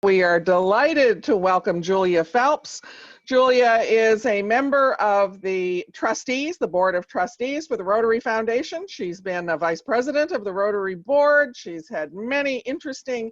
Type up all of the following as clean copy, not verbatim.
We are delighted to welcome Julia Phelps. Julia is a member of the trustees, the Board of Trustees for the Rotary Foundation. She's been a vice president of the Rotary Board. She's had many interesting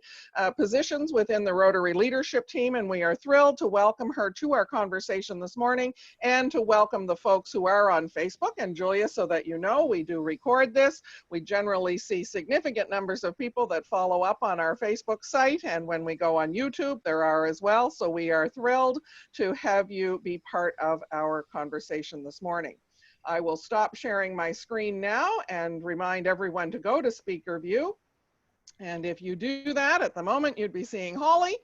positions within the Rotary leadership team, and we are thrilled to welcome her to our conversation this morning and to welcome the folks who are on Facebook. And Julia, so that you know, we do record this. We generally see significant numbers of people that follow up on our Facebook site, and when we go on YouTube, there are as well. So we are thrilled to have you be part of our conversation this morning. I will stop sharing my screen now and remind everyone to go to speaker view. And if you do that, at the moment, you'd be seeing Holly.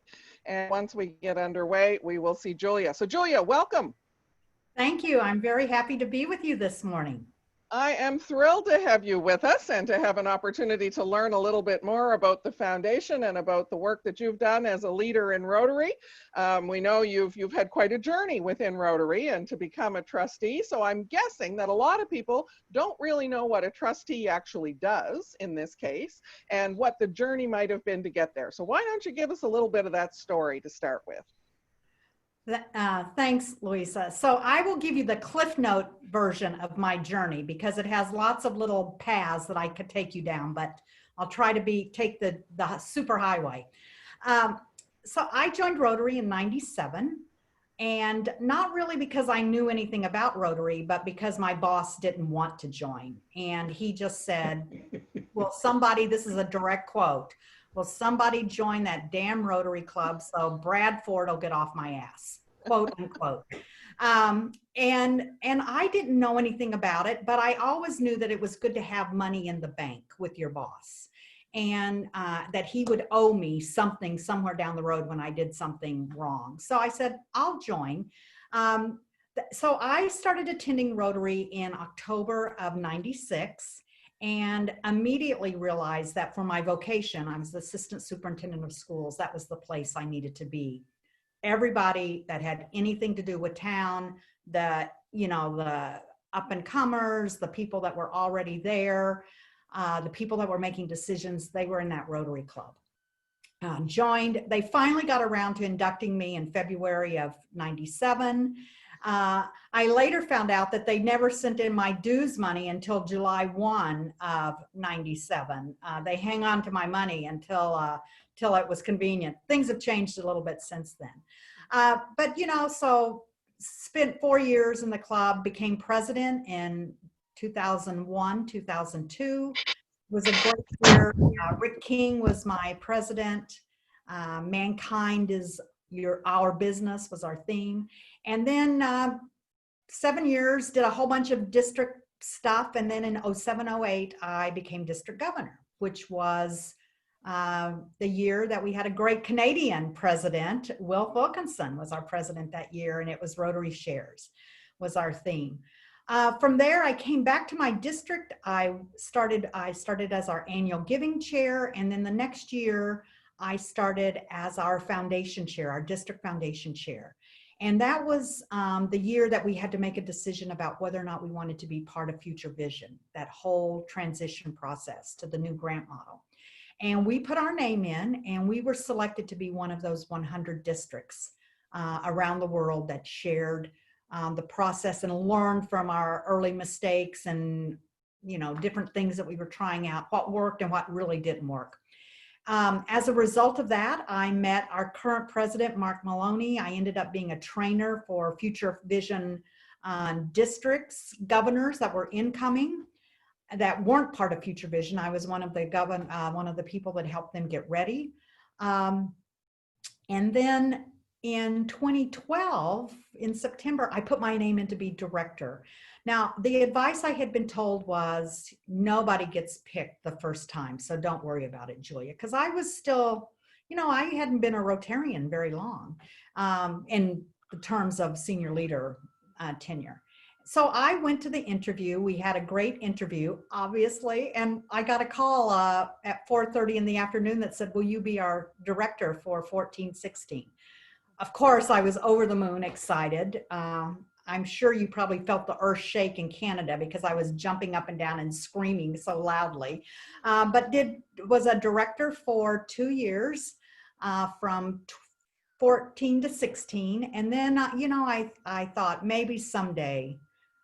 And once we get underway, we will see Julia. So Julia, welcome. Thank you. I'm very happy to be with you this morning. I am thrilled to have you with us and to have an opportunity to learn a little bit more about the foundation and about the work that you've done as a leader in Rotary. We know you've had quite a journey within Rotary and to become a trustee. So I'm guessing that a lot of people don't really know what a trustee actually does in this case and what the journey might have been to get there. So why don't you give us a little bit of that story to start with? Thanks, Louisa. So I will give you the Cliff Note version of my journey because it has lots of little paths that I could take you down, but I'll try to take the super highway. So I joined Rotary in '97, and not really because I knew anything about Rotary, but because my boss didn't want to join. And he just said, well, somebody, this is a direct quote, will somebody join that damn Rotary Club so Brad Ford will get off my ass, quote unquote. And I didn't know anything about it, but I always knew that it was good to have money in the bank with your boss, and that he would owe me something somewhere down the road when I did something wrong. So I said, I'll join. So I started attending Rotary in October of '96. And immediately realized that for my vocation, I was the assistant superintendent of schools. That was the place I needed to be. Everybody that had anything to do with town, the up and comers, the people that were already there, the people that were making decisions, they were in that Rotary Club. Joined, they finally got around to inducting me in February of '97. I later found out that they never sent in my dues money until July 1 of '97. They hang on to my money until it was convenient. Things have changed a little bit since then. But so spent 4 years in the club, became president in 2001, 2002. Was a great year. Rick King was my president. Mankind is our business was our theme. And then 7 years, did a whole bunch of district stuff. And then in '07, '08, I became district governor, which was the year that we had a great Canadian president. Will Wilkinson was our president that year, and it was Rotary Shares was our theme. From there, I came back to my district. I started as our annual giving chair, and then the next year, I started as our foundation chair, our district foundation chair. And that was the year that we had to make a decision about whether or not we wanted to be part of Future Vision, that whole transition process to the new grant model. And we put our name in, and we were selected to be one of those 100 districts around the world that shared the process and learned from our early mistakes and different things that we were trying out, what worked and what really didn't work. As a result of that, I met our current president, Mark Maloney. I ended up being a trainer for Future Vision districts, governors that were incoming, that weren't part of Future Vision. I was one of the people that helped them get ready. And then in 2012, in September, I put my name in to be director. Now, the advice I had been told was nobody gets picked the first time, so don't worry about it, Julia, because I was still, I hadn't been a Rotarian very long in the terms of senior leader tenure. So I went to the interview. We had a great interview, obviously, and I got a call at 4:30 in the afternoon that said, will you be our director for 14-16? Of course, I was over the moon excited. I'm sure you probably felt the earth shake in Canada because I was jumping up and down and screaming so loudly. But was a director for 2 years. from 14 to 16. And then, you know, I thought maybe someday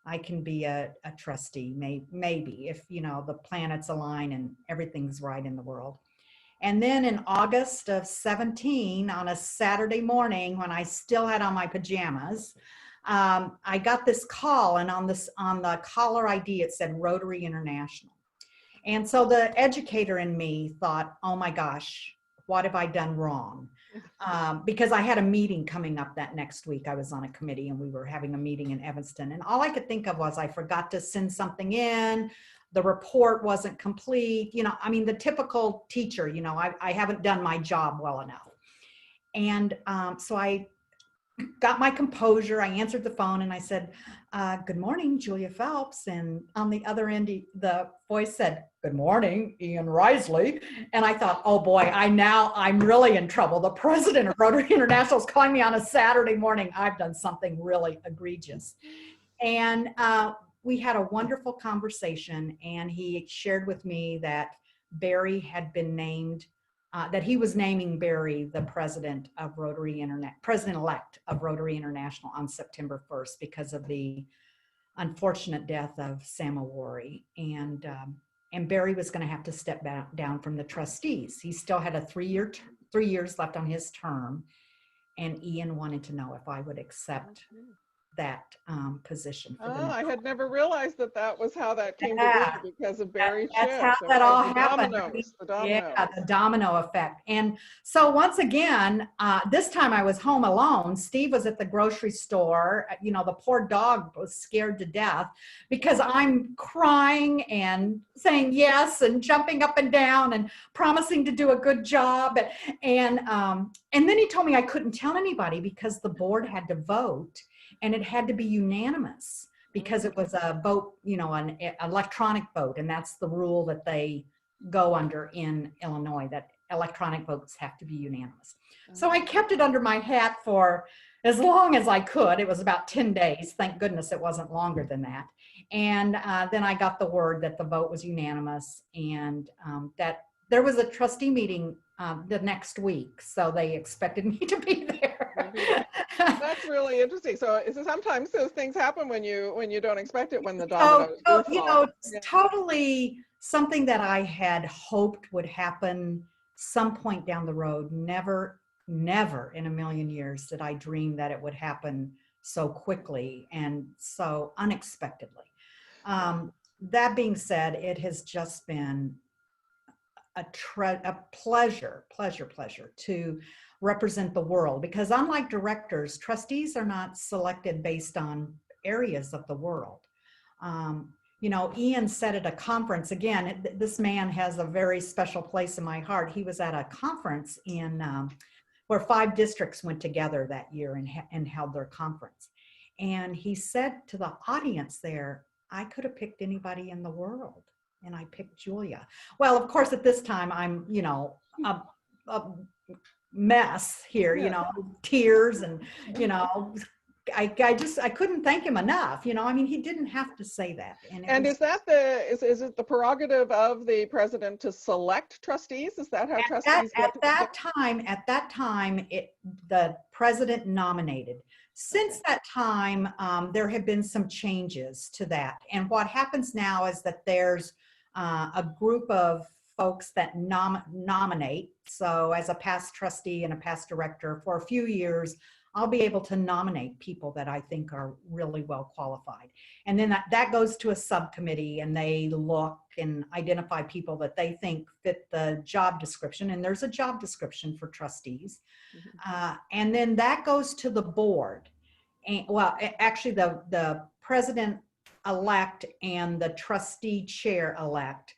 I can be a trustee, maybe if, you know, the planets align and everything's right in the world. And then in August of 17, on a Saturday morning, when I still had on my pajamas, I got this call, and on the caller ID, it said Rotary International. And so the educator in me thought, oh my gosh, what have I done wrong? Because I had a meeting coming up that next week. I was on a committee and we were having a meeting in Evanston. And all I could think of was I forgot to send something in. The report wasn't complete. You know, I mean, the typical teacher, you know, I haven't done my job well enough. And so I got my composure. I answered the phone and I said, good morning, Julia Phelps. And on the other end, the voice said, good morning, Ian Risley. And I thought, oh boy, I'm really in trouble. The president of Rotary International is calling me on a Saturday morning. I've done something really egregious. And we had a wonderful conversation, and he shared with me that Barry had been named, that he was naming Barry the president of president-elect of Rotary International on September 1st because of the unfortunate death of Sam Awori. And Barry was going to have to step down from the trustees. He still had a 3 years left on his term, and Ian wanted to know if I would accept that position. For I had never realized that was how that came Yeah. to be, because of Barry's That's shift. how that all the happened. Dominoes, the dominoes. Yeah, the domino effect. And so once again, this time I was home alone. Steve was at the grocery store. You know, the poor dog was scared to death because I'm crying and saying yes and jumping up and down and promising to do a good job. And then he told me I couldn't tell anybody because the board had to vote, and it had to be unanimous because it was a vote, you know, an electronic vote. And that's the rule that they go under in Illinois, that electronic votes have to be unanimous. So I kept it under my hat for as long as I could. It was about 10 days. Thank goodness it wasn't longer than that. And then I got the word that the vote was unanimous, and that there was a trustee meeting the next week. So they expected me to be there. That's really interesting. So sometimes those things happen when you don't expect it, when the dominoes do fall. You know, it's totally something that I had hoped would happen some point down the road. Never in a million years did I dream that it would happen so quickly and so unexpectedly. That being said, it has just been a pleasure to represent the world, because unlike directors, trustees are not selected based on areas of the world. You know, Ian said at a conference, again, this man has a very special place in my heart. He was at a conference where 5 districts went together that year and held their conference. And he said to the audience there, I could have picked anybody in the world, and I picked Julia. Well, of course, at this time, I'm, you know, a mess here, you know, tears, and, you know, I couldn't thank him enough. You know, I mean, he didn't have to say that. And is it the prerogative of the president to select trustees? Is that how trustees get at that time, the president nominated. Since that time, there have been some changes to that. And what happens now is that there's a group of folks that nominate. So as a past trustee and a past director for a few years, I'll be able to nominate people that I think are really well qualified. And then that goes to a subcommittee, and they look and identify people that they think fit the job description. And there's a job description for trustees. And then that goes to the board. And, well, actually the president-elect and the trustee chair-elect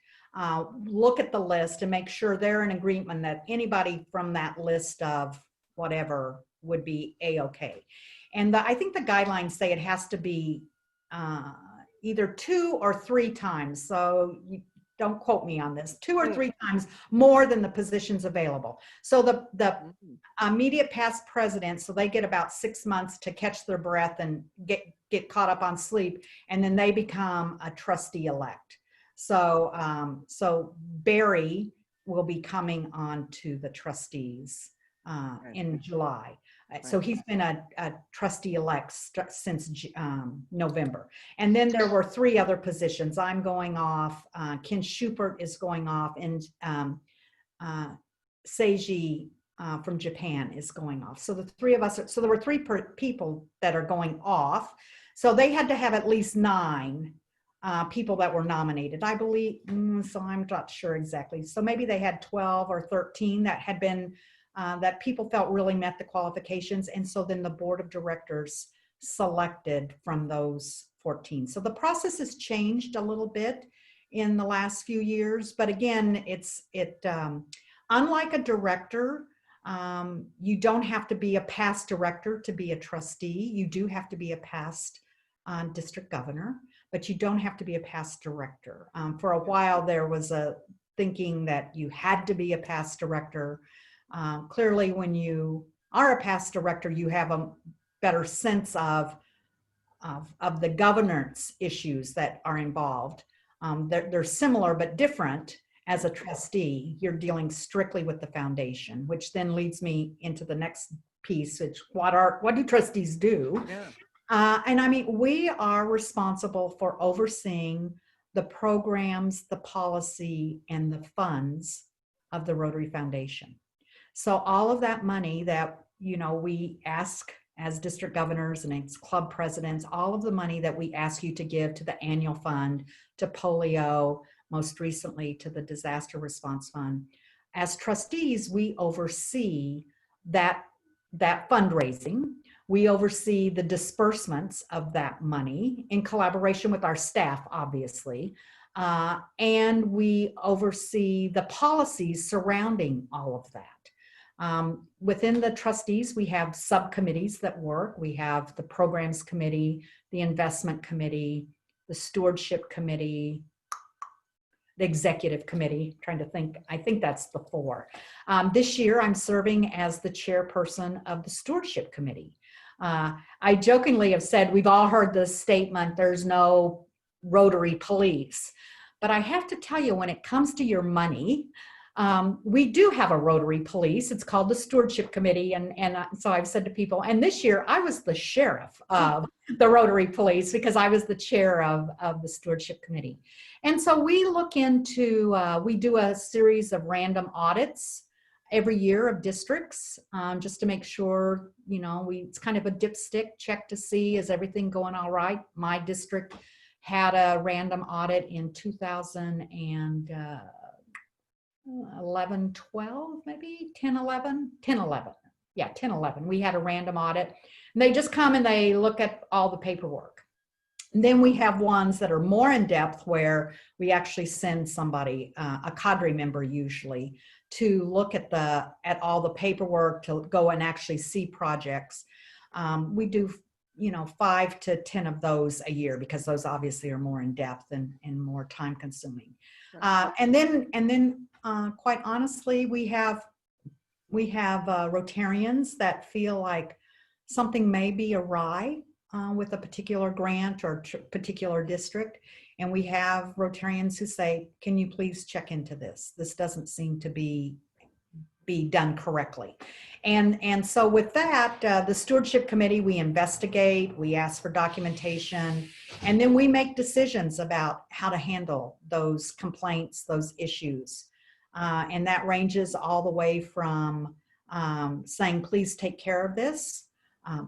look at the list and make sure they're in agreement that anybody from that list of whatever would be a-okay. And I think the guidelines say it has to be either 2 or 3 times. So you don't quote me on this, 2 or 3 times more than the positions available. So the immediate past president, so they get about 6 months to catch their breath and get caught up on sleep, and then they become a trustee elect. So so Barry will be coming on to the trustees in July. So he's been a trustee-elect since November. And then there were 3 other positions. I'm going off, Ken Schubert is going off, and Seiji from Japan is going off. So the 3 of us, so there were 3 people that are going off. So they had to have at least 9 people that were nominated, I believe. So I'm not sure exactly. So maybe they had 12 or 13 that had been, that people felt really met the qualifications. And so then the board of directors selected from those 14. So the process has changed a little bit in the last few years, but again, unlike a director, you don't have to be a past director to be a trustee. You do have to be a past district governor, but you don't have to be a past director. For a while, there was a thinking that you had to be a past director. Clearly, when you are a past director, you have a better sense of the governance issues that are involved. They're similar but different. As a trustee, you're dealing strictly with the foundation, which then leads me into the next piece, which what do trustees do? Yeah. And I mean, we are responsible for overseeing the programs, the policy, and the funds of the Rotary Foundation. So all of that money that, we ask as district governors and as club presidents, all of the money that we ask you to give to the annual fund, to polio, most recently to the disaster response fund. As trustees, we oversee that fundraising. We oversee the disbursements of that money in collaboration with our staff, obviously. And we oversee the policies surrounding all of that. Within the trustees, we have subcommittees that work. We have the programs committee, the investment committee, the stewardship committee, the executive committee, trying to think, I think that's the 4. This year, I'm serving as the chairperson of the stewardship committee. I jokingly have said, we've all heard the statement, there's no Rotary police. But I have to tell you, when it comes to your money, we do have a Rotary police. It's called the stewardship committee. And so I've said to people, and this year I was the sheriff of the Rotary police because I was the chair of the stewardship committee. And so we look into, we do a series of random audits every year of districts, just to make sure, it's kind of a dipstick check to see, is everything going all right? My district had a random audit in 2011, 12, maybe 10, 11. Yeah, 10, 11. We had a random audit. And they just come and they look at all the paperwork. And then we have ones that are more in depth where we actually send somebody, a cadre member usually, to look at all the paperwork, to go and actually see projects. We do 5 to 10 of those a year because those obviously are more in depth and more time consuming. And then quite honestly, we have Rotarians that feel like something may be awry with a particular grant or particular district. And we have Rotarians who say, can you please check into this? This doesn't seem to be done correctly. And so with that, the stewardship committee, we investigate, we ask for documentation, and then we make decisions about how to handle those complaints, those issues. And that ranges all the way from saying, please take care of this.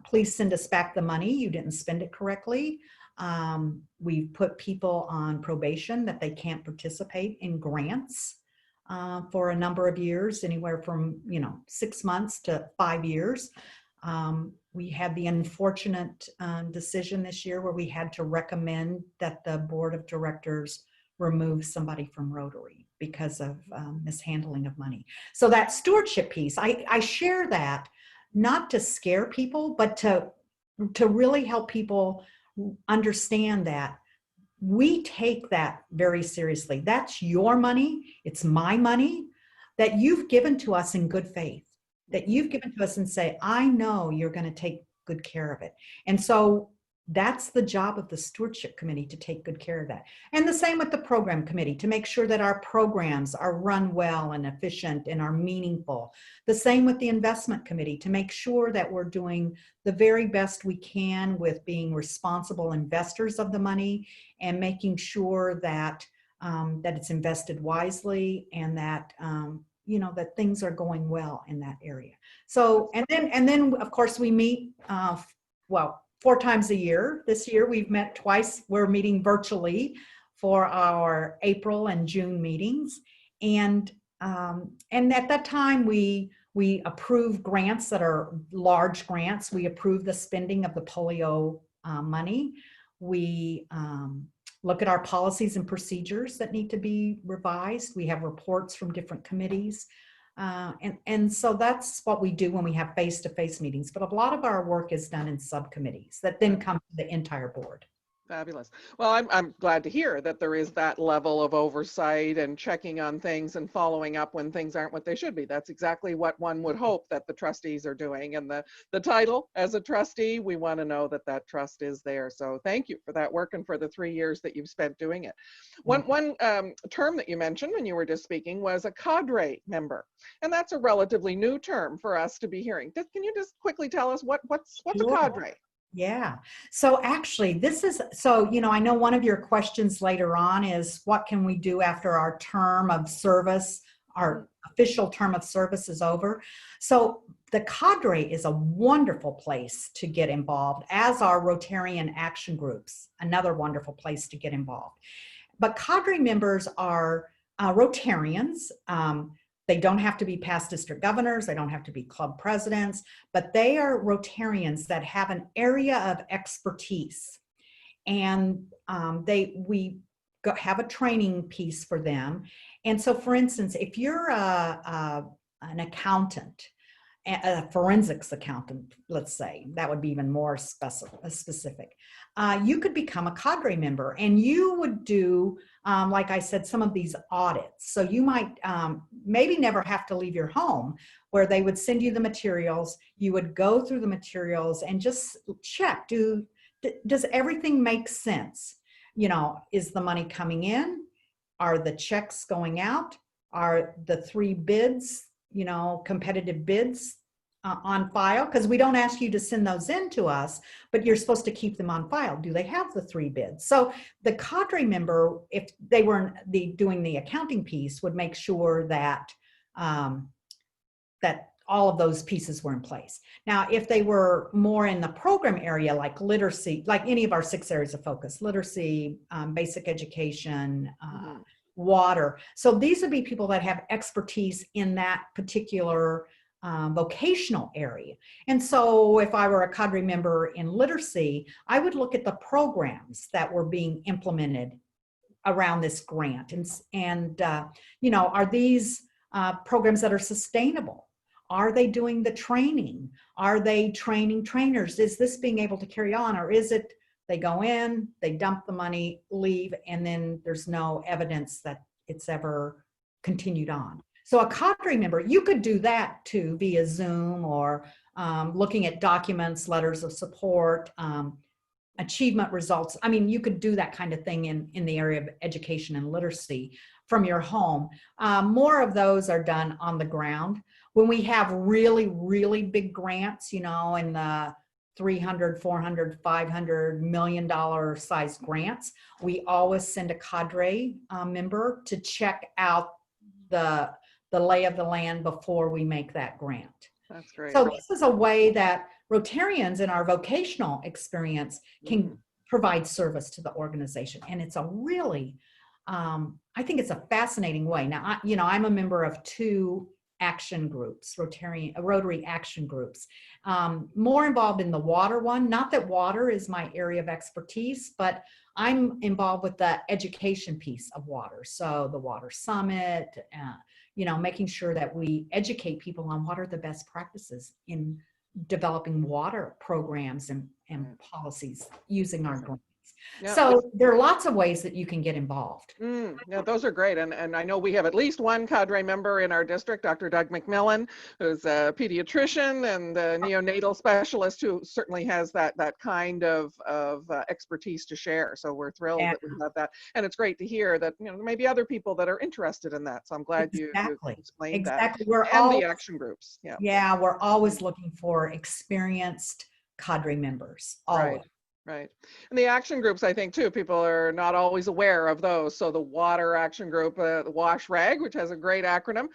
Please send us back the money. You didn't spend it correctly. We've put people on probation that they can't participate in grants for a number of years, anywhere from 6 months to 5 years. We had the unfortunate decision this year where we had to recommend that the board of directors remove somebody from Rotary because of mishandling of money. So that stewardship piece, I share that not to scare people, but to really help people understand that we take that very seriously. That's your money. It's my money that you've given to us in good faith, that you've given to us and say, I know you're going to take good care of it. And so That's the job of the stewardship committee, to take good care of that. And the same with the program committee, to make sure that our programs are run well and efficient and are meaningful. The same with the investment committee, to make sure that we're doing the very best we can with being responsible investors of the money, and making sure that that it's invested wisely, and that you know, that things are going well in that area. So, and then of course we meet well, 4 times a year. This year we've met twice. We're meeting virtually for our April and June meetings, and at that time we approve grants that are large grants. We approve the spending of the polio money. We look at our policies and procedures that need to be revised. We have reports from different committees. And so that's what we do when we have face-to-face meetings. But a lot of our work is done in subcommittees that then come to the entire board. Fabulous. Well, I'm glad to hear that there is that level of oversight and checking on things and following up when things aren't what they should be. That's exactly what one would hope that the trustees are doing. And the title, as a trustee, we want to know that that trust is there. So thank you for that work and for the 3 years that you've spent doing it. One term that you mentioned when you were just speaking was a cadre member. And that's a relatively new term for us to be hearing. Can you just quickly tell us what's a cadre? Yeah. So actually so, you know, I know one of your questions later on is, what can we do after our term of service, our official term of service is over? So the cadre is a wonderful place to get involved, as are Rotarian action groups, another wonderful place to get involved. But cadre members are Rotarians. They don't have to be past district governors. They don't have to be club presidents, but they are Rotarians that have an area of expertise. And we have a training piece for them. And so, for instance, if you're an accountant, a forensics accountant, let's say, that would be even more specific. You could become a cadre member, and you would do, like I said, some of these audits. So you might maybe never have to leave your home, where they would send you the materials. You would go through the materials and just check, does everything make sense? You know, is the money coming in? Are the checks going out? Are the 3 bids, you know, competitive bids on file? Because we don't ask you to send those in to us, but you're supposed to keep them on file. Do they have the 3 bids? So the cadre member, if they were doing the accounting piece, would make sure that that all of those pieces were in place. Now, if they were more in the program area, like literacy, like any of our 6 areas of focus, literacy, basic education, water. So these would be people that have expertise in that particular vocational area. And so if I were a cadre member in literacy, I would look at the programs that were being implemented around this grant. And you know, are these programs that are sustainable? Are they doing the training? Are they training trainers? Is this being able to carry on? Or is it they go in, they dump the money, leave, and then there's no evidence that it's ever continued on? So a cadre member, you could do that too via Zoom, or looking at documents, letters of support, achievement results. I mean, you could do that kind of thing in the area of education and literacy from your home. More of those are done on the ground. When we have really, really big grants, you know, in the $300, $400, $500 million size grants, we always send a cadre member to check out the lay of the land before we make that grant. That's great. So this is a way that Rotarians in our vocational experience can provide service to the organization. And it's a really, I think it's a fascinating way. Now, you know, I'm a member of 2 action groups, Rotary action groups, more involved in the water one. Not that water is my area of expertise, but I'm involved with the education piece of water. So the Water Summit, you know, making sure that we educate people on what are the best practices in developing water programs and policies using our grants. Yeah. So there are lots of ways that you can get involved. Yeah, those are great. And I know we have at least one cadre member in our district, Dr. Doug McMillan, who's a pediatrician and a neonatal specialist who certainly has that kind of expertise to share. So we're thrilled Yeah, that we have that. And it's great to hear that, there may be other people that are interested in that. So I'm glad you exactly. explained that. Exactly. We're And all, the action groups. Yeah. yeah, we're always looking for experienced cadre members, Right. always. Right. And the action groups, I think too, people are not always aware of those. So the water action group, the WASH RAG, which has a great acronym,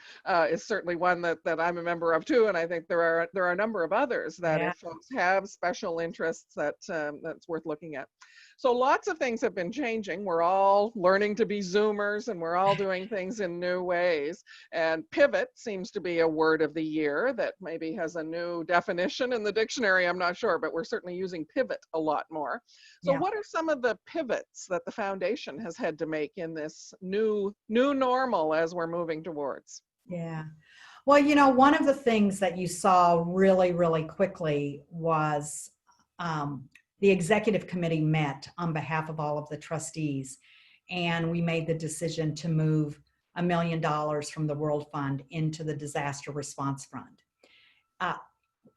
is certainly one that I'm a member of too. And I think there are a number of others that Yeah. if folks have special interests that's worth looking at. So lots of things have been changing. We're all learning to be Zoomers and we're all doing things in new ways. And pivot seems to be a word of the year that maybe has a new definition in the dictionary. I'm not sure, but we're certainly using pivot a lot more. So Yeah. what are some of the pivots that the foundation has had to make in this new normal as we're moving towards? Yeah. Well, one of the things that you saw really, really quickly was the executive committee met on behalf of all of the trustees, and we made the decision to move $1 million from the World Fund into the Disaster Response Fund.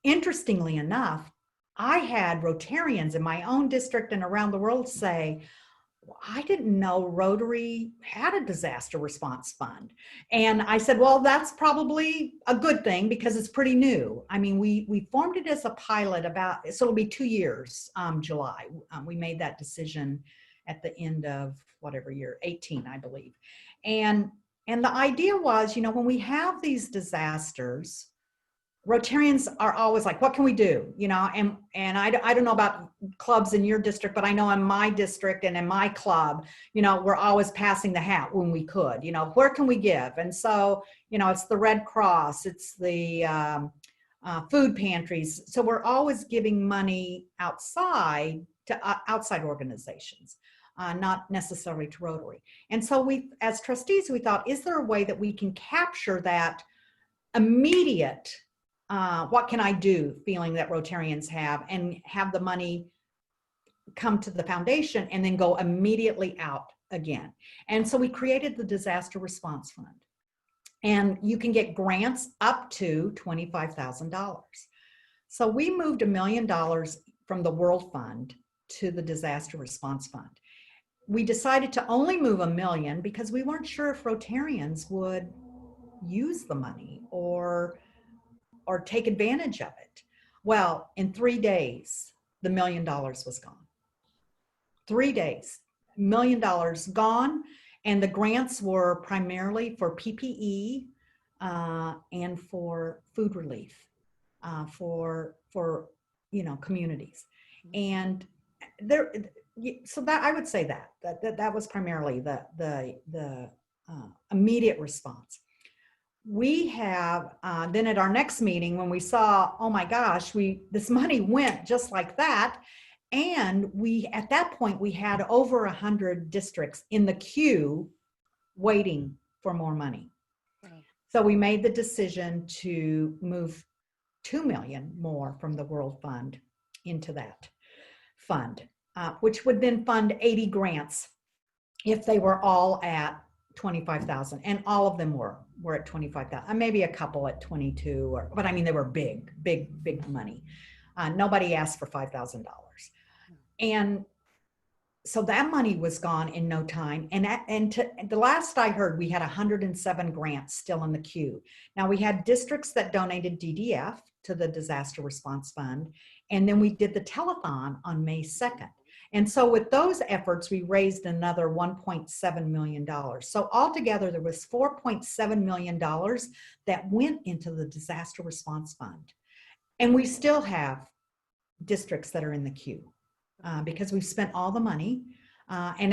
Interestingly enough, I had Rotarians in my own district and around the world say, I didn't know Rotary had a disaster response fund. And I said, well, that's probably a good thing because it's pretty new. I mean, we formed it as a pilot so it'll be 2 years, July. We made that decision at the end of whatever year, 18, I believe. And the idea was, when we have these disasters, Rotarians are always like, what can we do? And I don't know about clubs in your district, but I know in my district and in my club, we're always passing the hat when we could, where can we give? And so, it's the Red Cross, it's the food pantries. So we're always giving money outside to outside organizations, not necessarily to Rotary. And so we, as trustees, we thought, is there a way that we can capture that immediate what can I do feeling that Rotarians have, and have the money come to the foundation and then go immediately out again. And so we created the Disaster Response Fund, and you can get grants up to $25,000. So we moved $1 million from the World Fund to the Disaster Response Fund. We decided to only move $1 million because we weren't sure if Rotarians would use the money or take advantage of it. Well, in 3 days, the $1 million was gone. 3 days, $1 million gone. And the grants were primarily for PPE and for food relief for communities. And so that I would say that was primarily the immediate response. We have then at our next meeting, when we saw, oh my gosh, this money went just like that. And at that point, we had over 100 districts in the queue waiting for more money. Wow. So we made the decision to move 2 million more from the World Fund into that fund, which would then fund 80 grants if they were all at 25,000, and all of them were at 25,000, maybe a couple at 22, but I mean, they were big money. Nobody asked for $5,000. And so that money was gone in no time. And the last I heard, we had 107 grants still in the queue. Now we had districts that donated DDF to the Disaster Response Fund. And then we did the telethon on May 2nd. And so with those efforts, we raised another $1.7 million. So altogether, there was $4.7 million that went into the Disaster Response Fund. And we still have districts that are in the queue because we've spent all the money.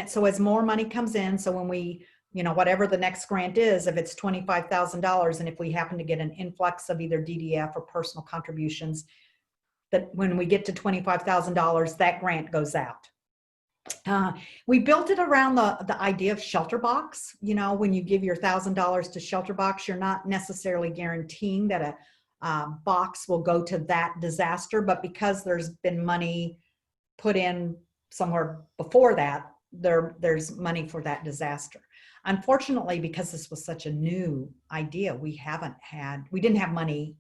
So as more money comes in, so when we, whatever the next grant is, if it's $25,000, and if we happen to get an influx of either DDF or personal contributions, that when we get to $25,000, that grant goes out. We built it around the idea of shelter box. When you give your $1,000 to shelter box, you're not necessarily guaranteeing that a box will go to that disaster, but because there's been money put in somewhere before that, there's money for that disaster. Unfortunately, because this was such a new idea, we didn't have money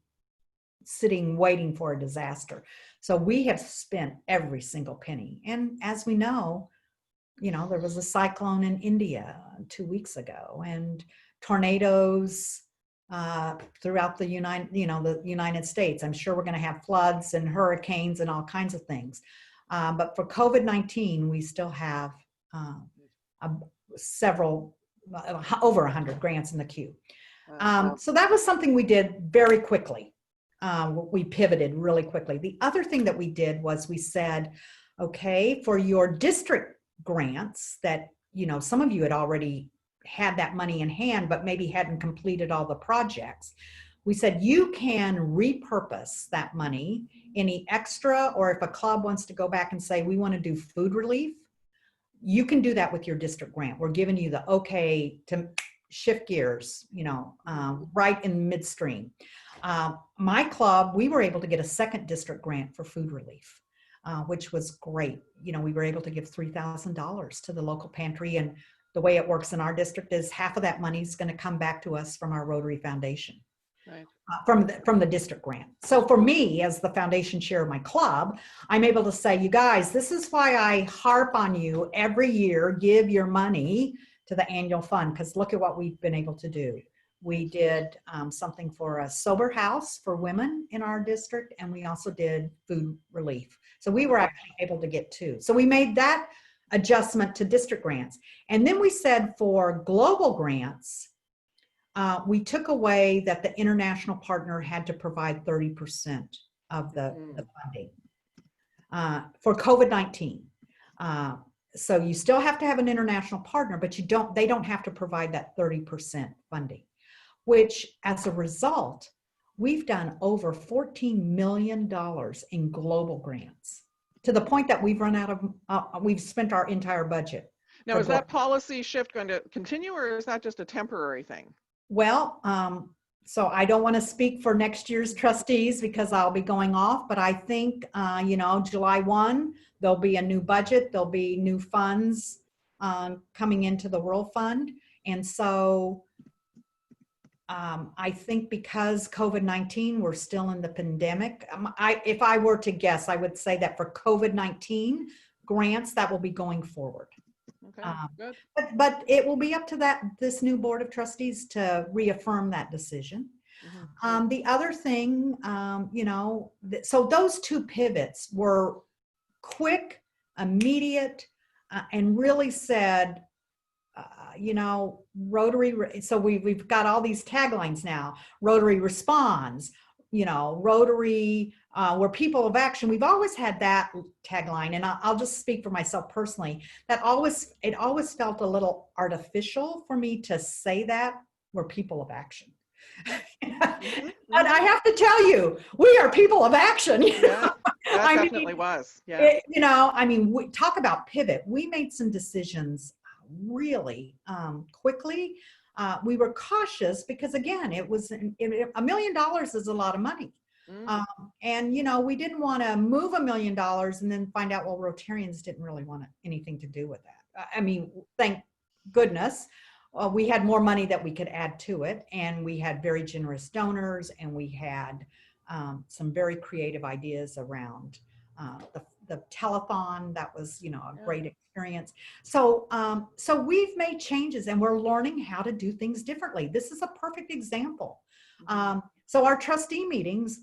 sitting waiting for a disaster. So we have spent every single penny. And as we know, there was a cyclone in India 2 weeks ago, and tornadoes throughout the United States. I'm sure we're going to have floods and hurricanes and all kinds of things. But for COVID-19, we still have several, over 100 grants in the queue. So that was something we did very quickly. We pivoted really quickly. The other thing that we did was we said, okay, for your district grants that, some of you had already had that money in hand, but maybe hadn't completed all the projects. We said, you can repurpose that money, any extra, or if a club wants to go back and say, we want to do food relief, you can do that with your district grant. We're giving you the okay to shift gears, right in midstream. My club, we were able to get a second district grant for food relief, which was great. We were able to give $3,000 to the local pantry, and the way it works in our district is half of that money is going to come back to us from our Rotary Foundation, right. From the district grant. So for me, as the foundation chair of my club, I'm able to say, you guys, this is why I harp on you every year, give your money to the annual fund, because look at what we've been able to do. We did something for a sober house for women in our district, and we also did food relief. So we were actually able to get two. So we made that adjustment to district grants. And then we said for global grants, we took away that the international partner had to provide 30% of the funding for COVID-19. So you still have to have an international partner, but they don't have to provide that 30% funding, which as a result, we've done over $14 million in global grants, to the point that we've run out of, we've spent our entire budget. Now, is that policy shift going to continue, or is that just a temporary thing? Well, so I don't want to speak for next year's trustees because I'll be going off, but I think, July 1, there'll be a new budget, there'll be new funds coming into the World Fund. And so I think because COVID-19, we're still in the pandemic. If I were to guess, I would say that for COVID-19 grants, that will be going forward. Okay, good. But it will be up to this new board of trustees to reaffirm that decision. Mm-hmm. The other thing, so those two pivots were quick, immediate, and really said, Rotary, so we've got all these taglines now. Rotary responds, Rotary, we're people of action. We've always had that tagline, and I'll just speak for myself personally. It always felt a little artificial for me to say that we're people of action. Mm-hmm. And I have to tell you, we are people of action. Yeah, that definitely was. Yeah. We talk about pivot. We made some decisions really quickly. We were cautious because, again, it was $1 million is a lot of money. And, we didn't want to move $1 million and then find out, well, Rotarians didn't really want anything to do with that. Thank goodness. We had more money that we could add to it, and we had very generous donors, and we had some very creative ideas around the telethon. That was, a great experience. So we've made changes, and we're learning how to do things differently. This is a perfect example. So our trustee meetings,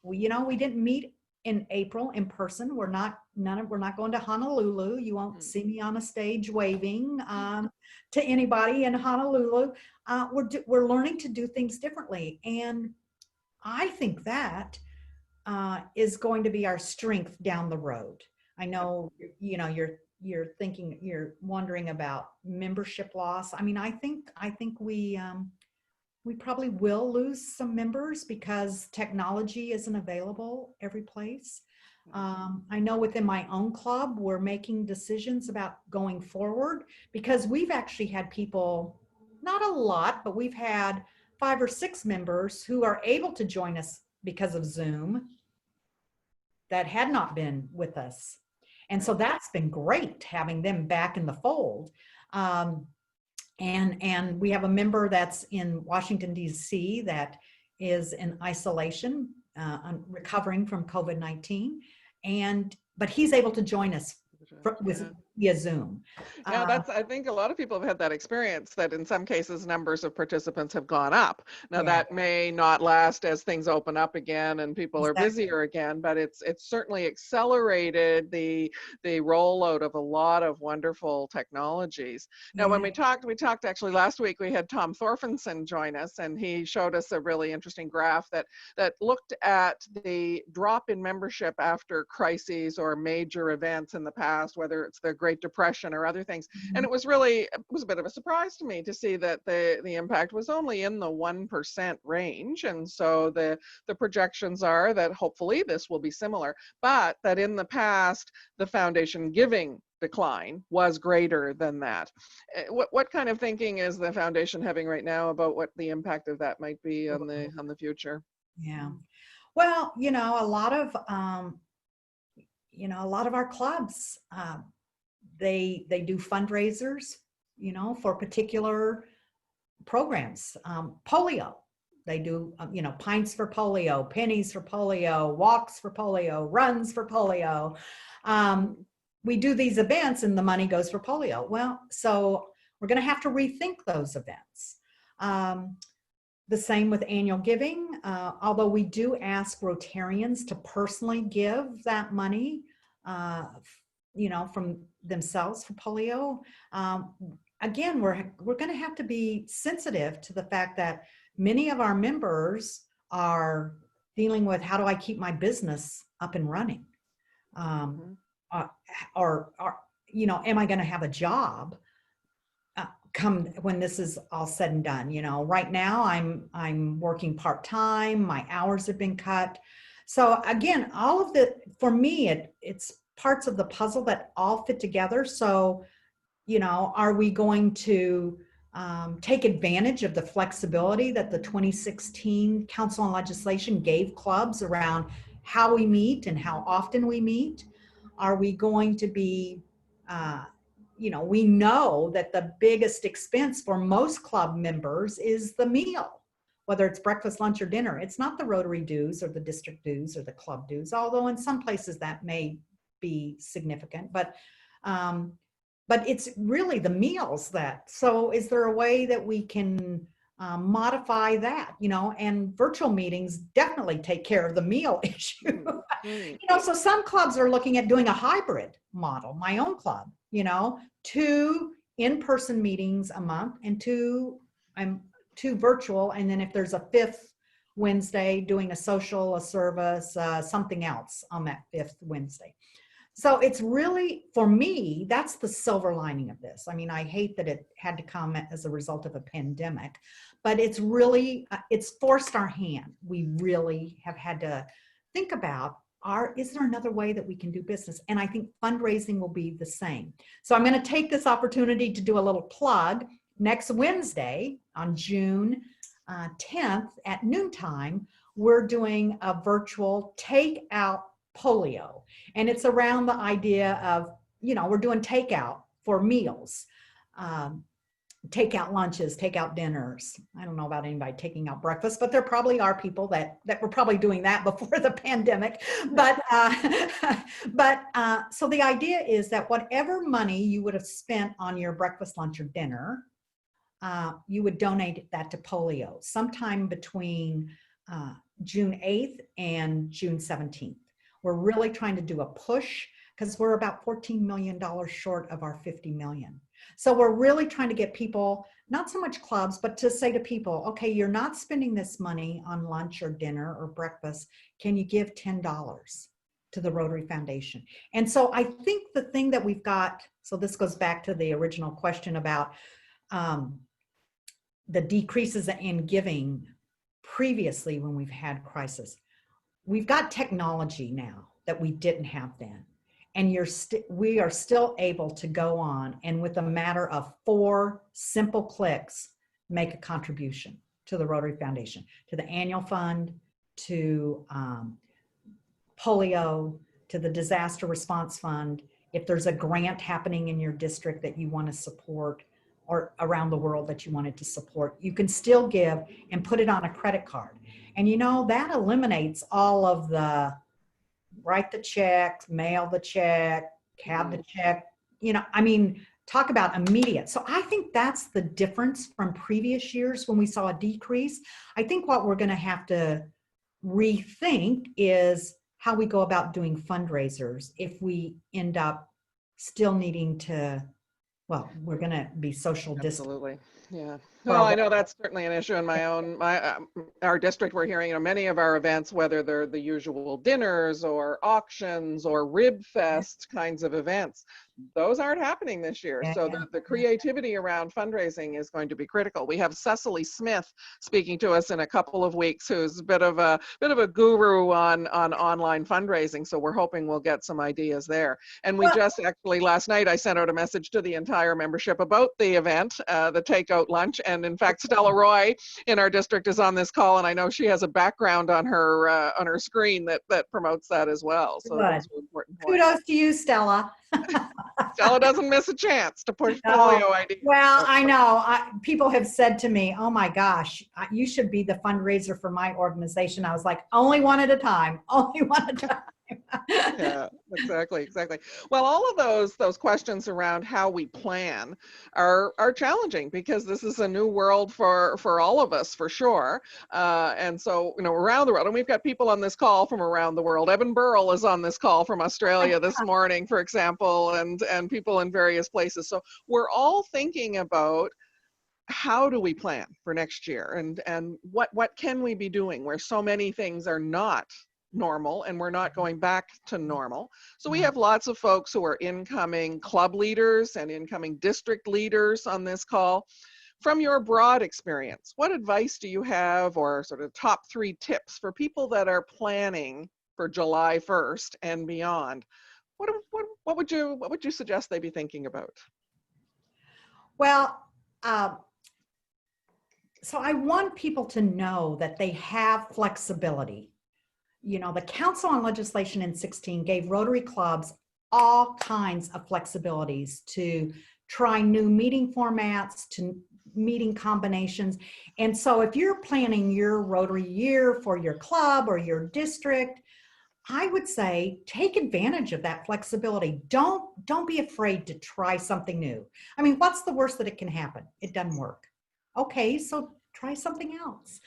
we didn't meet in April in person. We're not going to Honolulu. You won't see me on a stage waving to anybody in Honolulu. We're learning to do things differently, and I think that is going to be our strength down the road. I know, you're thinking, you're wondering about membership loss. I think we probably will lose some members because technology isn't available every place. I know within my own club, we're making decisions about going forward because we've actually had people, not a lot, but we've had 5 or 6 members who are able to join us because of Zoom that had not been with us. And so that's been great having them back in the fold. And we have a member that's in Washington, D.C. that is in isolation, recovering from COVID-19. But he's able to join us via Zoom. Yeah, I think a lot of people have had that experience, that in some cases numbers of participants have gone up. Now that may not last as things open up again and people are busier again, but it's certainly accelerated the rollout of a lot of wonderful technologies. Now, when we talked actually last week, we had Tom Thorfinson join us, and he showed us a really interesting graph that looked at the drop in membership after crises or major events in the past, whether it's the Great Depression or other things. And it was a bit of a surprise to me to see that the impact was only in the 1% range. And so the projections are that hopefully this will be similar, but that in the past, the foundation giving decline was greater than that. What kind of thinking is the foundation having right now about what the impact of that might be on the future? Yeah. Well, a lot of our clubs, they do fundraisers, for particular programs. Polio, they do, pints for polio, pennies for polio, walks for polio, runs for polio. We do these events and the money goes for polio. Well, so we're going to have to rethink those events. The same with annual giving, although we do ask Rotarians to personally give that money, from themselves for polio. Again, we're going to have to be sensitive to the fact that many of our members are dealing with, how do I keep my business up and running? Or am I going to have a job come when this is all said and done? Right now I'm working part-time, my hours have been cut. So again, all of for me, it's parts of the puzzle that all fit together. So, are we going to take advantage of the flexibility that the 2016 Council on Legislation gave clubs around how we meet and how often we meet? Are we going to be, we know that the biggest expense for most club members is the meal, whether it's breakfast, lunch, or dinner. It's not the Rotary dues or the district dues or the club dues, although in some places that may be significant, but it's really the meals so is there a way that we can modify that, and virtual meetings definitely take care of the meal issue. So some clubs are looking at doing a hybrid model. My own club, 2 in-person meetings a month and 2 virtual. And then if there's a 5th Wednesday, doing a social, a service, something else on that 5th Wednesday. So it's really, for me, that's the silver lining of this. I mean, I hate that it had to come as a result of a pandemic, but it's really, it's forced our hand. We really have had to think about, is there another way that we can do business? And I think fundraising will be the same. So I'm going to take this opportunity to do a little plug. Next Wednesday on June 10th at noontime, we're doing a virtual takeout polio. And it's around the idea of, we're doing takeout for meals, takeout lunches, takeout dinners. I don't know about anybody taking out breakfast, but there probably are people that were probably doing that before the pandemic. But so the idea is that whatever money you would have spent on your breakfast, lunch, or dinner, you would donate that to polio sometime between June 8th and June 17th. We're really trying to do a push because we're about $14 million short of our 50 million. So we're really trying to get people, not so much clubs, but to say to people, okay, you're not spending this money on lunch or dinner or breakfast. Can you give $10 to the Rotary Foundation? And so I think the thing that we've got, so this goes back to the original question about the decreases in giving previously when we've had crisis. We've got technology now that we didn't have then. And we are still able to go on and with a matter of 4 simple clicks, make a contribution to the Rotary Foundation, to the annual fund, to polio, to the disaster response fund, if there's a grant happening in your district that you want to support, or around the world that you wanted to support, you can still give and put it on a credit card. And that eliminates all of the write the check, mail the check, cab the check, talk about immediate. So I think that's the difference from previous years when we saw a decrease. I think what we're going to have to rethink is how we go about doing fundraisers if we end up still needing to, well, we're going to be social distance. Absolutely. Yeah. Well, I know that's certainly an issue in our district. We're hearing, many of our events, whether they're the usual dinners or auctions or rib fest kinds of events, those aren't happening this year. So the creativity around fundraising is going to be critical. We have Cecily Smith speaking to us in a couple of weeks, who's a bit of a guru on online fundraising. So we're hoping we'll get some ideas there. And we just actually last night I sent out a message to the entire membership about the event, the takeout lunch. And in fact, Stella Roy in our district is on this call, and I know she has a background on her screen that promotes that as well. So that's an important point. Kudos to you, Stella. Stella doesn't miss a chance to push polio ideas. Well, I know people have said to me, "Oh my gosh, you should be the fundraiser for my organization." I was like, "Only one at a time. Only one at a time." Yeah, exactly. Well, all of those questions around how we plan are challenging, because this is a new world for all of us, for sure. And so, around the world, and we've got people on this call from around the world. Evan Burrell is on this call from Australia this morning, for example, and people in various places. So we're all thinking about, how do we plan for next year, and what can we be doing where so many things are not normal and we're not going back to normal. So we have lots of folks who are incoming club leaders and incoming district leaders on this call. From your broad experience, what advice do you have, or sort of top 3 tips for people that are planning for July 1st and beyond? What would you suggest they be thinking about? Well, so I want people to know that they have flexibility. The Council on Legislation in 16 gave Rotary clubs all kinds of flexibilities to try new meeting formats, to meeting combinations. And so if you're planning your Rotary year for your club or your district, I would say take advantage of that flexibility. Don't be afraid to try something new. I mean, what's the worst that it can happen? It doesn't work. Okay, so try something else.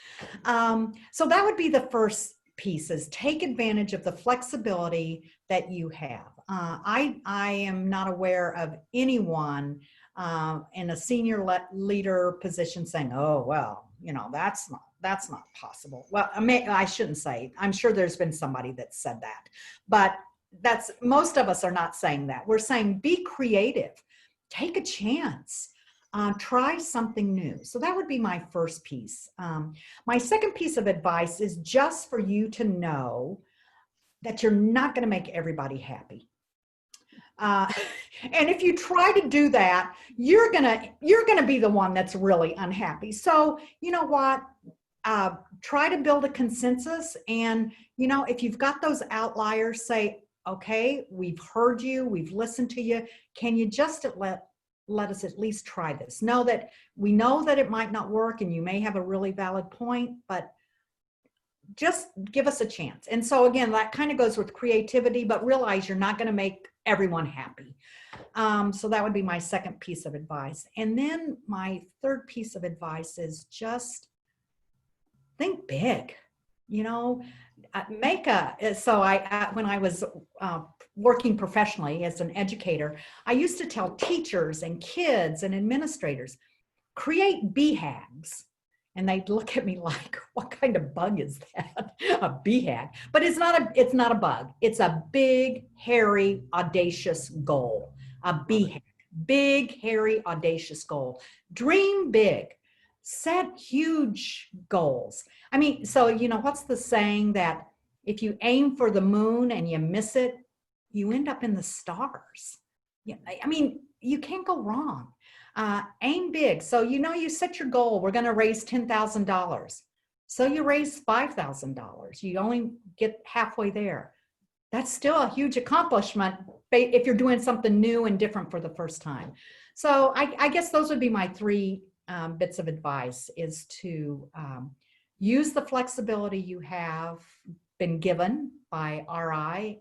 So that would be the first piece, is take advantage of the flexibility that you have. I am not aware of anyone in a senior leader position saying, "Oh, well, that's not possible." Well, I shouldn't say. I'm sure there's been somebody that said that, but most of us are not saying that. We're saying be creative, take a chance. Try something new. So that would be my first piece. My second piece of advice is just for you to know that you're not going to make everybody happy. And if you try to do that, you're gonna be the one that's really unhappy. So you know what? Try to build a consensus, and if you've got those outliers, say, "Okay, we've heard you, we've listened to you. Can you just let us at least try this? We know that it might not work, and you may have a really valid point, but just give us a chance." And so again, that kind of goes with creativity, but realize you're not going to make everyone happy. So that would be my second piece of advice. And then my third piece of advice is just think big. When I was working professionally as an educator, I used to tell teachers and kids and administrators, create BHAGs. And they'd look at me like, "What kind of bug is that?" A BHAG. But it's not a bug. It's a big, hairy, audacious goal. A BHAG. Big, hairy, audacious goal. Dream big. Set huge goals. I mean, so what's the saying that if you aim for the moon and you miss it, you end up in the stars? I mean, you can't go wrong. Aim big. So you set your goal. We're going to raise $10,000. So you raise $5,000. You only get halfway there. that's still a huge accomplishment if you're doing something new and different for the first time. So I guess those would be my three bits of advice, is to use the flexibility you have been given by RI.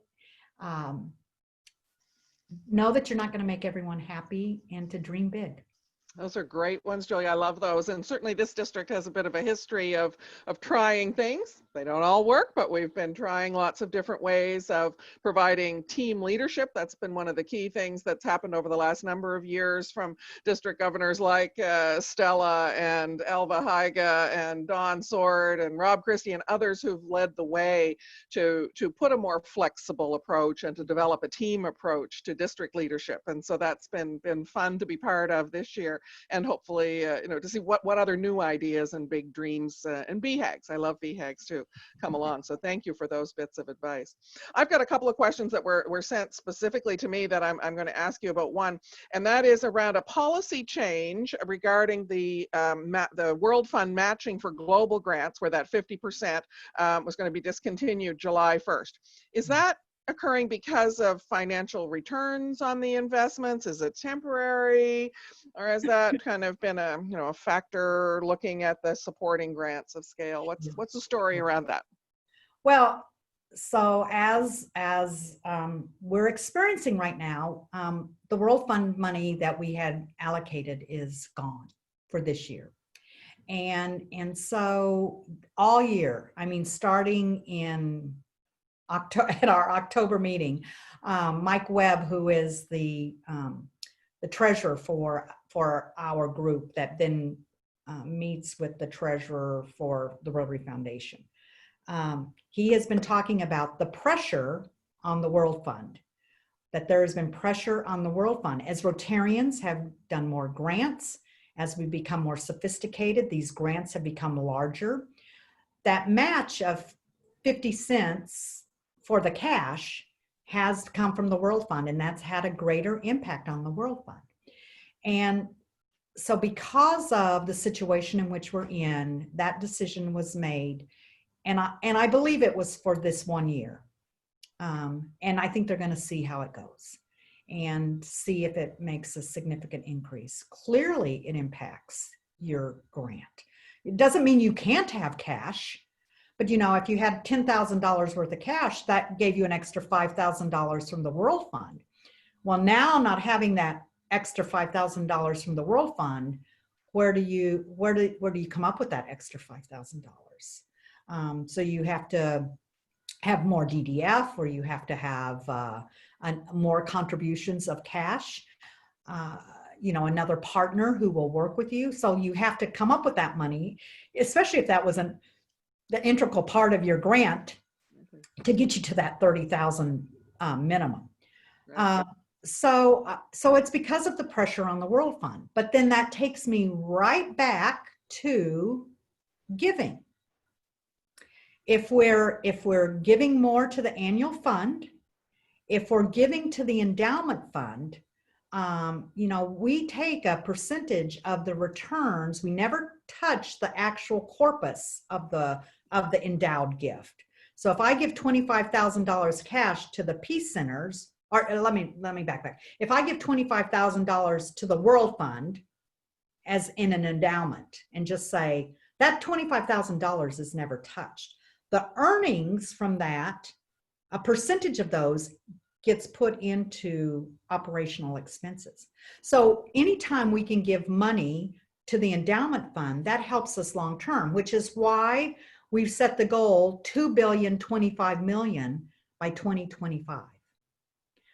Know that you're not going to make everyone happy, and to dream big. Those are great ones, Julia. I love those. And certainly this district has a bit of a history of trying things. They don't all work, but we've been trying lots of different ways of providing team leadership. That's been one of the key things that's happened over the last number of years from district governors like Stella and Elva Heiga and Don Sword and Rob Christie and others who've led the way to put a more flexible approach and to develop a team approach to district leadership. And so that's been fun to be part of this year. And hopefully, to see what other new ideas and big dreams and BHAGs, I love BHAGs too, come along. So thank you for those bits of advice. I've got a couple of questions that were sent specifically to me that I'm going to ask you about. One, and that is around a policy change regarding the World Fund matching for global grants, where that 50% was going to be discontinued July 1st. Is that occurring because of financial returns on the investments? Is it temporary, or has that kind of been a factor looking at the supporting grants of scale? What's the story around that? Well, so as we're experiencing right now, the World Fund money that we had allocated is gone for this year. And so all year, I mean, starting in at our October meeting, Mike Webb, who is the treasurer for our group that then meets with the treasurer for the Rotary Foundation, he has been talking about the pressure on the World Fund, that there has been pressure on the World Fund. As Rotarians have done more grants, as we become more sophisticated, these grants have become larger. That match of 50 cents for the cash has come from the World Fund, and that's had a greater impact on the World Fund. And so because of the situation in which we're in, that decision was made. And I believe it was for this 1 year. And I think they're going to see how it goes and see if it makes a significant increase. Clearly, it impacts your grant. It doesn't mean you can't have cash. But, if you had $10,000 worth of cash, that gave you an extra $5,000 from the World Fund. Well, now not having that extra $5,000 from the World Fund, where do you come up with that extra $5,000? So you have to have more DDF, or you have to have more contributions of cash. Another partner who will work with you. So you have to come up with that money, especially if that wasn't the integral part of your grant to get you to that 30,000 minimum. Right. So it's because of the pressure on the World Fund. But then that takes me right back to giving. If we're giving more to the annual fund, if we're giving to the endowment fund, we take a percentage of the returns. We never touch the actual corpus of the endowed gift. So if I give $25,000 cash to the Peace Centers, or let me back. If I give $25,000 to the World Fund as in an endowment, and just say that $25,000 is never touched, the earnings from that, a percentage of those gets put into operational expenses. So anytime we can give money to the endowment fund, that helps us long term, which is why we've set the goal $2.025 billion by 2025.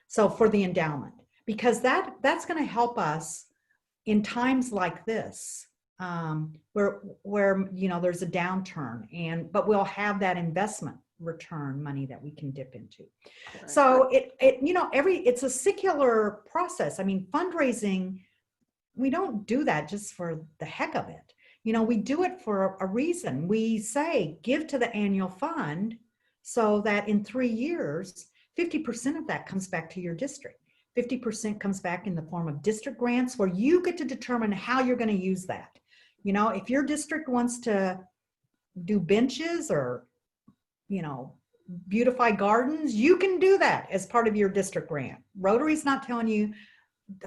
So for the endowment, because that's going to help us in times like this, where there's a downturn, but we'll have that investment return money that we can dip into. Right. So it's a circular process. I mean, fundraising, we don't do that just for the heck of it. We do it for a reason. We say, give to the annual fund so that in 3 years, 50% of that comes back to your district. 50% comes back in the form of district grants, where you get to determine how you're going to use that. If your district wants to do benches or, beautify gardens, you can do that as part of your district grant. Rotary's not telling you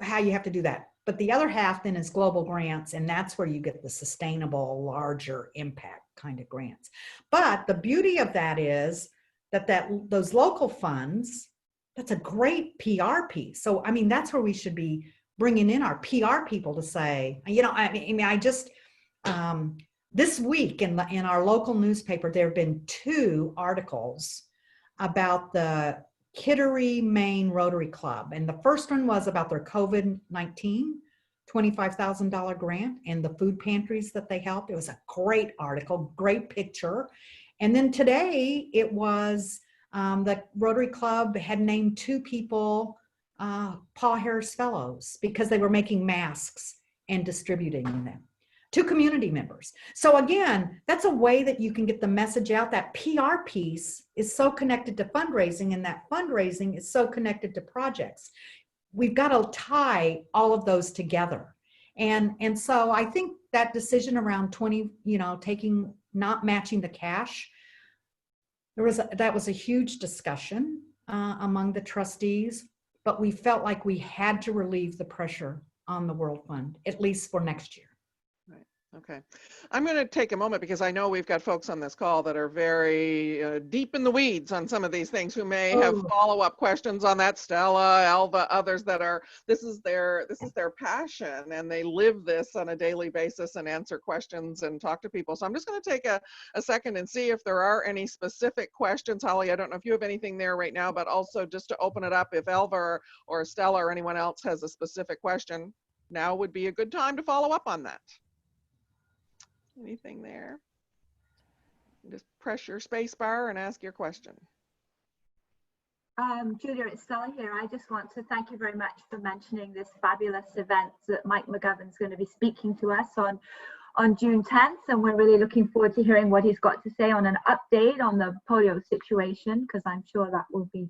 how you have to do that. But the other half then is global grants, and that's where you get the sustainable, larger impact kind of grants. But the beauty of that is that those local funds, that's a great PR piece. So, I mean, that's where we should be bringing in our PR people to say, you know, I mean, I just, this week in our local newspaper, there have been 2 articles about the Kittery, Maine Rotary Club. And the first one was about their COVID-19 $25,000 grant and the food pantries that they helped. It was a great article, great picture. And then today it was the Rotary Club had named 2 people Paul Harris Fellows because they were making masks and distributing them. 2 community members. So again, that's a way that you can get the message out. That PR piece is so connected to fundraising, and that fundraising is so connected to projects. We've got to tie all of those together. And so I think that decision around 20, you know, not matching the cash, that was a huge discussion among the trustees, but we felt like we had to relieve the pressure on the World Fund, at least for next year. Okay. I'm going to take a moment because I know we've got folks on this call that are very deep in the weeds on some of these things who may have follow-up questions on that. Stella, Alva, others that are, this is their passion, and they live this on a daily basis and answer questions and talk to people. So I'm just going to take a second and see if there are any specific questions. Holly, I don't know if you have anything there right now, but also just to open it up, if Alva or Stella or anyone else has a specific question, now would be a good time to follow up on that. Anything there? Just press your space bar and ask your question. Julia, it's Stella here. I just want to thank you very much for mentioning this fabulous event that Mike McGovern's going to be speaking to us on June 10th, and we're really looking forward to hearing what he's got to say on an update on the polio situation, because I'm sure that will be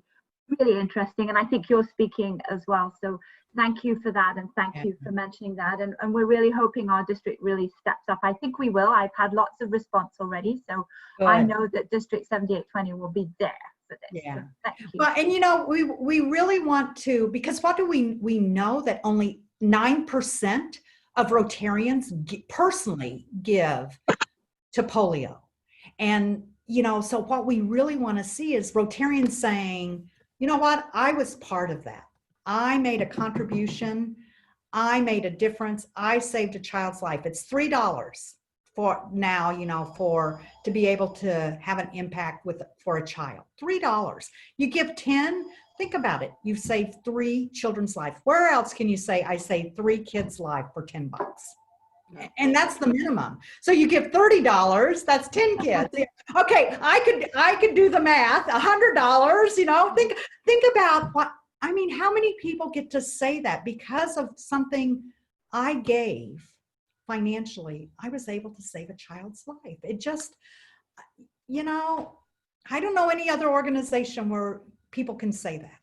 really interesting, and I think you're speaking as well. So thank you for that, and thank you for mentioning that. And we're really hoping our district really steps up. I think we will. I've had lots of response already, so good. I know that District 7820 will be there for this. Yeah. So thank you. Well, and you know, we really want to, because what do we know that only 9% of Rotarians personally give to polio. And, you know, so what we really want to see is Rotarians saying, you know what, I was part of that. I made a contribution. I made a difference. I saved a child's life. It's $3 for now, you know, to be able to have an impact for a child. $3. You give 10, think about it. You've saved 3 children's lives. Where else can you say I saved 3 kids' lives for $10? And that's the minimum. So you give $30, that's 10 kids. Okay, I could do the math. $100, you know, think about what, I mean, how many people get to say that because of something I gave financially, I was able to save a child's life. It just, you know, I don't know any other organization where people can say that.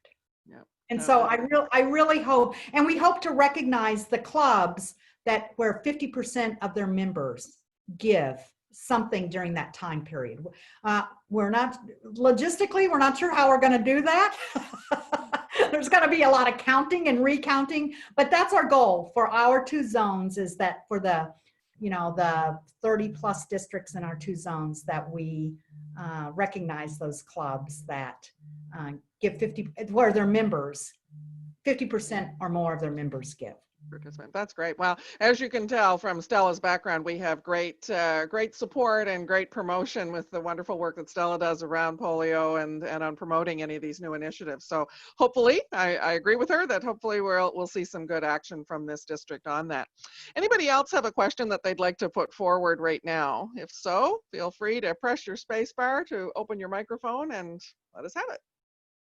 Yep. And so I really hope, and we hope to recognize the clubs where 50% of their members give something during that time period. We're not, logistically, we're not sure how we're going to do that. There's going to be a lot of counting and recounting, but that's our goal for our 2 zones, is that for the, you know, the 30 plus districts in our 2 zones, that we recognize those clubs that give 50, where their members, 50% or more of their members give. Participant. That's great. Well, as you can tell from Stella's background, we have great support and great promotion with the wonderful work that Stella does around polio and on promoting any of these new initiatives. So hopefully, I agree with her that hopefully we'll see some good action from this district on that. Anybody else have a question that they'd like to put forward right now? If so, feel free to press your space bar to open your microphone and let us have it.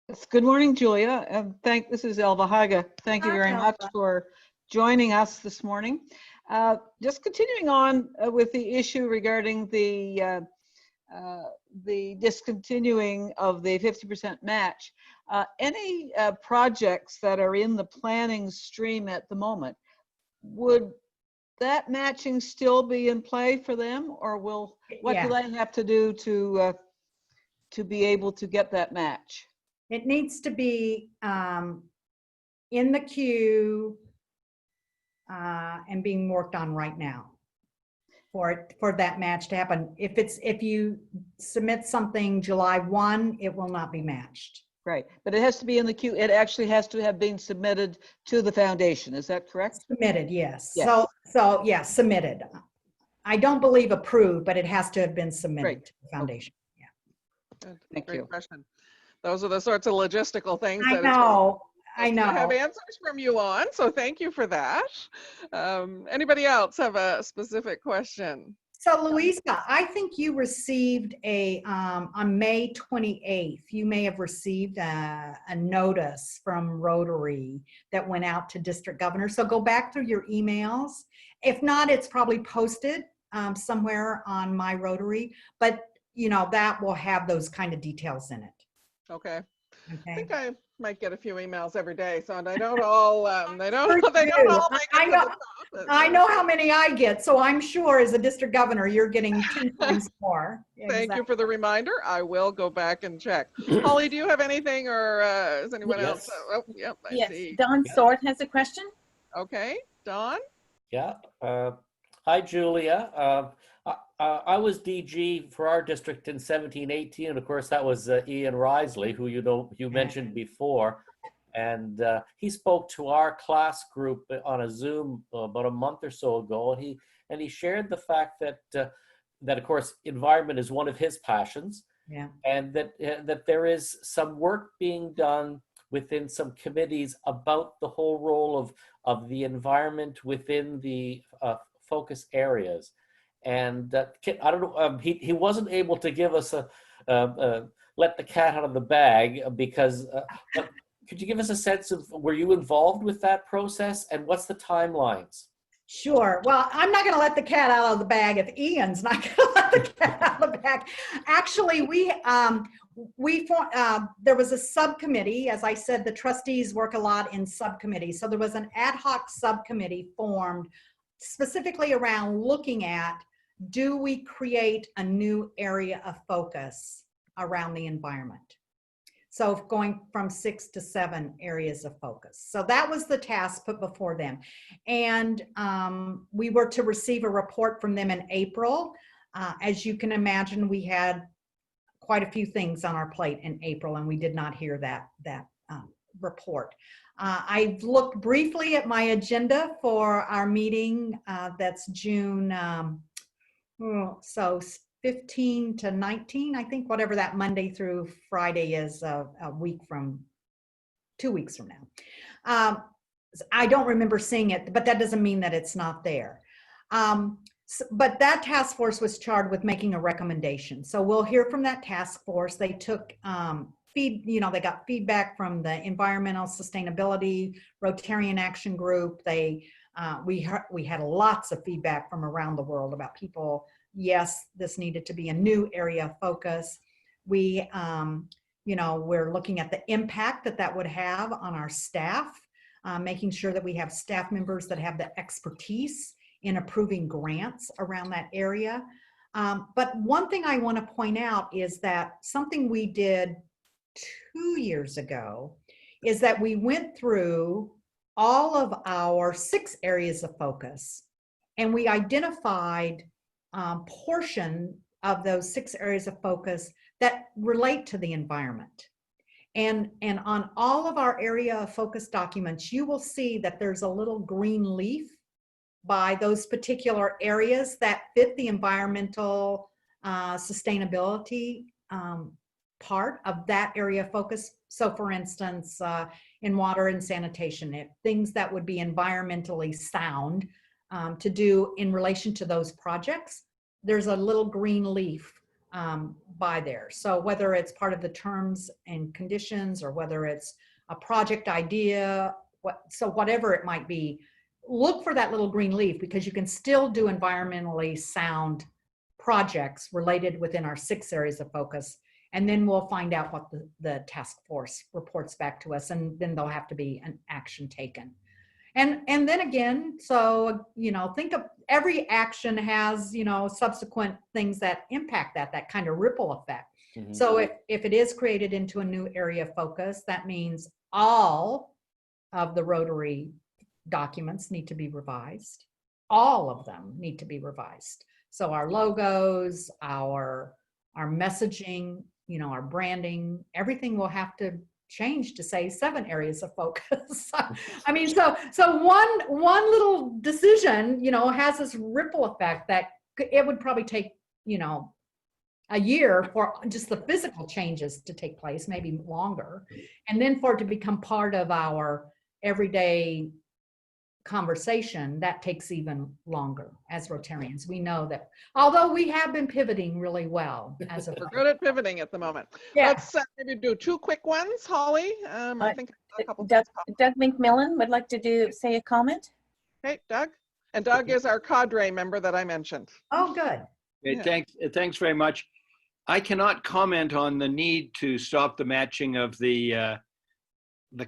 Yes, good morning, Julia. This is Elva Haga. Thank you very much for joining us this morning. Just continuing on with the issue regarding the discontinuing of the 50% match. Any projects that are in the planning stream at the moment, would that matching still be in play for them, or what do they have to do to to be able to get that match? It needs to be in the queue and being worked on right now for that match to happen. If you submit something July 1, it will not be matched. Right, but it has to be in the queue. It actually has to have been submitted to the foundation. Is that correct? Submitted, yes. Yes. So yeah, submitted. I don't believe approved, but it has to have been submitted Right. to the foundation. Good. Thank Great you. question. Those are the sorts of logistical things I that it's really know, I to have know. answers from you on. So thank you for that. Anybody else have a specific question? So Louisa, I think you received on May 28th, you may have received a notice from Rotary that went out to district governors. So go back through your emails. If not, it's probably posted somewhere on my Rotary, but you know, that will have those kind of details in it. Okay. I Okay. think I might get a few emails every day, so they don't all they don't Sure they don't all make I it to know. the top. but- I know how many I get, so I'm sure as a district governor, you're getting 10 times more. Thank you for the reminder. I will go back and check. Holly, do you have anything, or is anyone else? Yes. Oh, yep, I Yes, see. Don Sword has a question. Okay, Don. Yeah. Hi, Julia. I was DG for our district in 1718, and of course that was Ian Risley, who you mentioned before, and he spoke to our class group on a Zoom about a month or so ago, and he shared the fact that that of course environment is one of his passions, Yeah. and that there is some work being done within some committees about the whole role of the environment within the focus areas. And I don't know, he wasn't able to give us let the cat out of the bag because, but could you give us a sense of, were you involved with that process, and what's the timelines? Sure. Well, I'm not going to let the cat out of the bag if Ian's not going to let the cat out of the bag. Actually, there was a subcommittee. As I said, the trustees work a lot in subcommittees. So there was an ad hoc subcommittee formed specifically around looking at, do we create a new area of focus around the environment? So going from 6 to 7 areas of focus. So that was the task put before them. And we were to receive a report from them in April. As you can imagine, we had quite a few things on our plate in April, and we did not hear that report. I've looked briefly at my agenda for our meeting. That's June, so 15 to 19, I think, whatever that Monday through Friday is, a week from 2 weeks from now. I don't remember seeing it, but that doesn't mean that it's not there. But that task force was charged with making a recommendation. So we'll hear from that task force. They took they got feedback from the Environmental Sustainability Rotarian Action Group. We had lots of feedback from around the world about people. Yes, this needed to be a new area of focus. We're looking at the impact that would have on our staff, making sure that we have staff members that have the expertise in approving grants around that area. But one thing I want to point out is that something we did 2 years ago is that we went through all of our 6 areas of focus, and we identified portion of those 6 areas of focus that relate to the environment. And on all of our area of focus documents, you will see that there's a little green leaf by those particular areas that fit the environmental sustainability part of that area of focus. So for instance, in water and sanitation, things that would be environmentally sound to do in relation to those projects, there's a little green leaf by there. So whether it's part of the terms and conditions, or whether it's a project idea, whatever it might be, look for that little green leaf, because you can still do environmentally sound projects related within our 6 areas of focus. And then we'll find out what the task force reports back to us, and then there'll have to be an action taken. And then again, so, think of every action has, subsequent things that impact that kind of ripple effect. Mhm. So if it is created into a new area of focus, that means all of the Rotary documents need to be revised. All of them need to be revised. So our logos, our messaging, you know, our branding, everything will have to change to say 7 areas of focus. I mean, so one little decision, you know, has this ripple effect that it would probably take, you know, a year for just the physical changes to take place, maybe longer, and then for it to become part of our everyday conversation, that takes even longer. As Rotarians, we know that although we have been pivoting really well as a We're good at pivoting at the moment. Yeah. Let's maybe do 2 quick ones, Holly. I think a couple Doug, things pop- Doug McMillan would like to say a comment. Okay, Doug. And Doug is our cadre member that I mentioned. Oh, good. Okay, thanks very much. I cannot comment on the need to stop the matching of the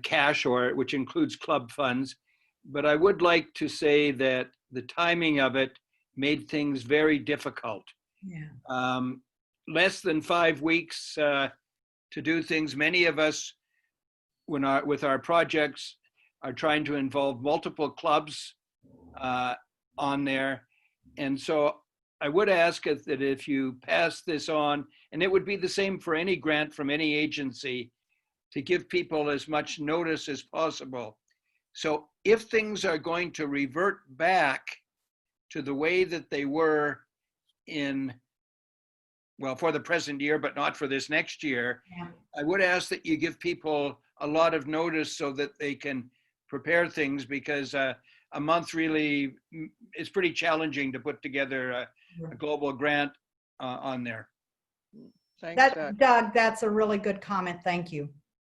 cash, or which includes club funds, but I would like to say that the timing of it made things very difficult. Yeah. Less than 5 weeks to do things. Many of us, with our projects, are trying to involve multiple clubs on there, and so I would ask that if you pass this on, and it would be the same for any grant from any agency, to give people as much notice as possible. So if things are going to revert back to the way that they were for the present year, but not for this next year, Yeah. I would ask that you give people a lot of notice so that they can prepare things, because a month really is pretty challenging to put together a global grant on there. Thanks, Doug. Doug, that's a really good comment. Thank you.